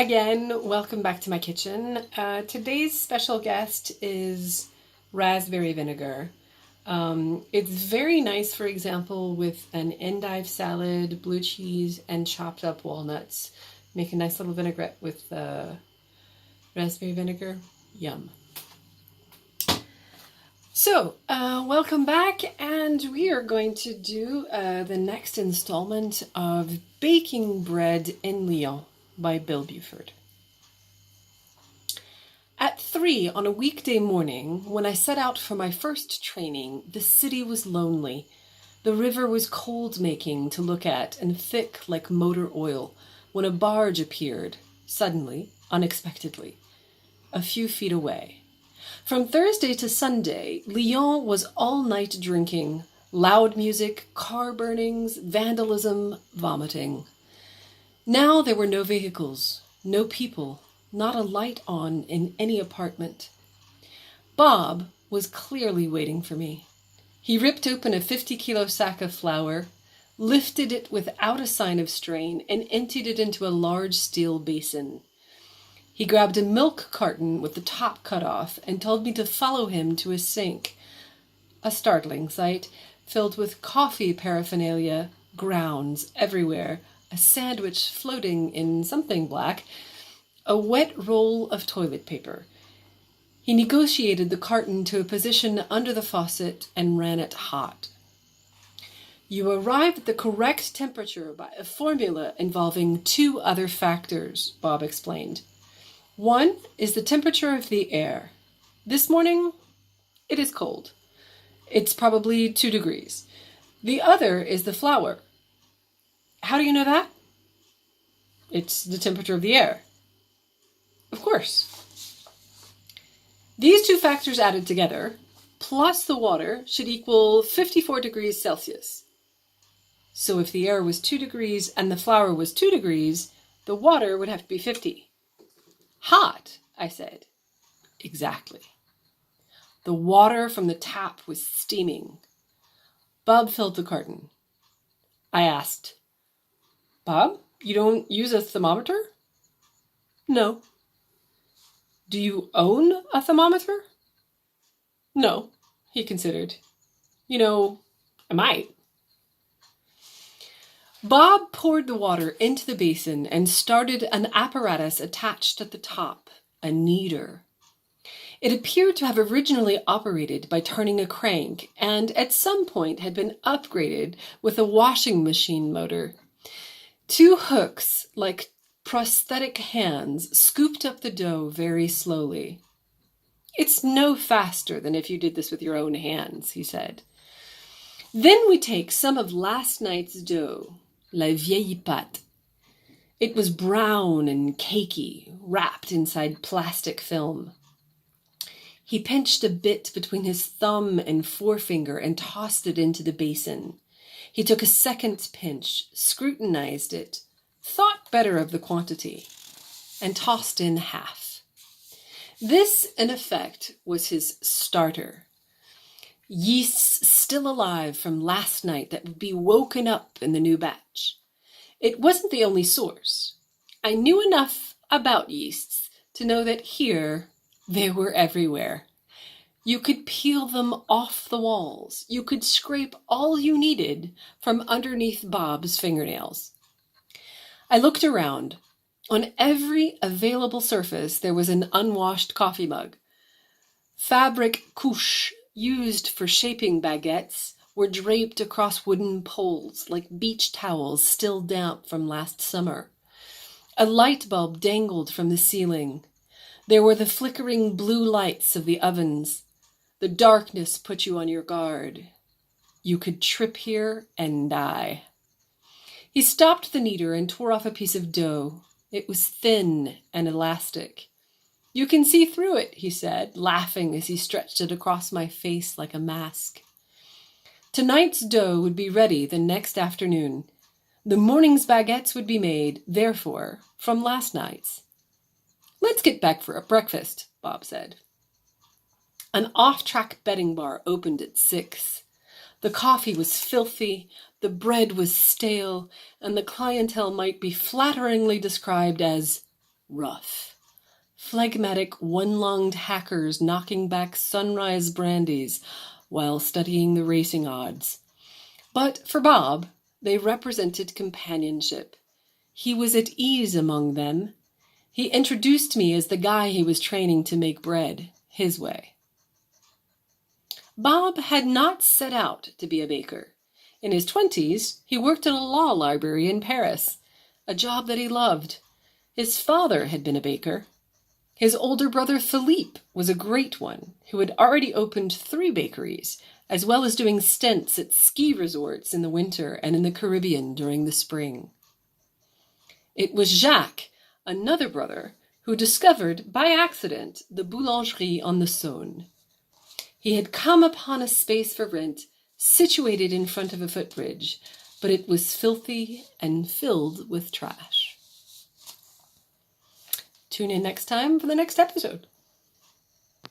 again, welcome back to my kitchen. Today's special guest is raspberry vinegar. It's very nice, for example, with an endive salad, blue cheese, and chopped up walnuts. Make a nice little vinaigrette with raspberry vinegar. Yum. So, welcome back, and we are going to do the next installment of Baking Bread in Lyon by Bill Buford. At 3 on a weekday morning, when I set out for my first training, the city was lonely. The river was cold-making to look at and thick like motor oil when a barge appeared, suddenly, unexpectedly, a few feet away. From Thursday to Sunday, Lyon was all-night drinking, loud music, car burnings, vandalism, vomiting. Now there were no vehicles, no people, not a light on in any apartment. Bob was clearly waiting for me. He ripped open a 50-kilo sack of flour, lifted it without a sign of strain, and emptied it into a large steel basin. He grabbed a milk carton with the top cut off and told me to follow him to a sink. A startling sight, filled with coffee paraphernalia, grounds everywhere, a sandwich floating in something black, a wet roll of toilet paper. He negotiated the carton to a position under the faucet and ran it hot. You arrive at the correct temperature by a formula involving 2 other factors, Bob explained. One is the temperature of the air. This morning, it is cold. It's probably 2 degrees. The other is the flour. How do you know that? It's the temperature of the air. Of course. These 2 factors added together, plus the water, should equal 54 degrees Celsius. So if the air was 2 degrees and the flour was 2 degrees, the water would have to be 50. Hot, I said. Exactly. The water from the tap was steaming. Bob filled the carton. I asked, Bob, you don't use a thermometer? No. Do you own a thermometer? No, he considered. I might. Bob poured the into the basin and started an apparatus attached at the top, a kneader. It appeared to have originally operated by turning a crank and at some point had been upgraded with a washing machine motor. 2 hooks, like prosthetic hands, scooped up the dough very slowly. It's no faster than if you did this with your own hands, he said. Then we take some of last night's dough, la vieille pâte. It was brown and cakey, wrapped inside plastic film. He pinched a bit between his thumb and forefinger and tossed it into the basin. He took a second pinch, scrutinized it, thought better of the quantity, and tossed in half. This, in effect, was his starter. Yeasts still alive from last night that would be woken up in the new batch. It wasn't the only source. I knew enough about yeasts to know that here they were everywhere. You could peel them off the walls. You could scrape all you needed from underneath Bob's fingernails. I looked around. On every available surface there was an unwashed coffee mug. Fabric couches used for shaping baguettes were draped across wooden poles like beach towels still damp from last summer. A light bulb dangled from the ceiling. There were the flickering blue lights of the ovens. The darkness put you on your guard. You could trip here and die. He stopped the kneader and tore off a piece of dough. It was thin and elastic. You can see through it, he said, laughing as he stretched it across my face like a mask. Tonight's dough would be ready the next afternoon. The morning's baguettes would be made, therefore, from last night's. Let's get back for a breakfast, Bob said. An off-track betting bar opened at 6. The coffee was filthy, the bread was stale, and the clientele might be flatteringly described as rough. Phlegmatic, one-lunged hackers knocking back sunrise brandies while studying the racing odds. But for Bob, they represented companionship. He was at ease among them. He introduced me as the guy he was training to make bread, his way. Bob had not set out to be a baker. In his 20s, he worked in a law library in Paris, a job that he loved. His father had been a baker. His older brother Philippe was a great one who had already opened 3 bakeries, as well as doing stints at ski resorts in the winter and in the Caribbean during the spring. It was Jacques, another brother, who discovered, by accident, the boulangerie on the Saône. He had come upon a space for rent situated in front of a footbridge, but it was filthy and filled with trash. Tune in next time for the next episode.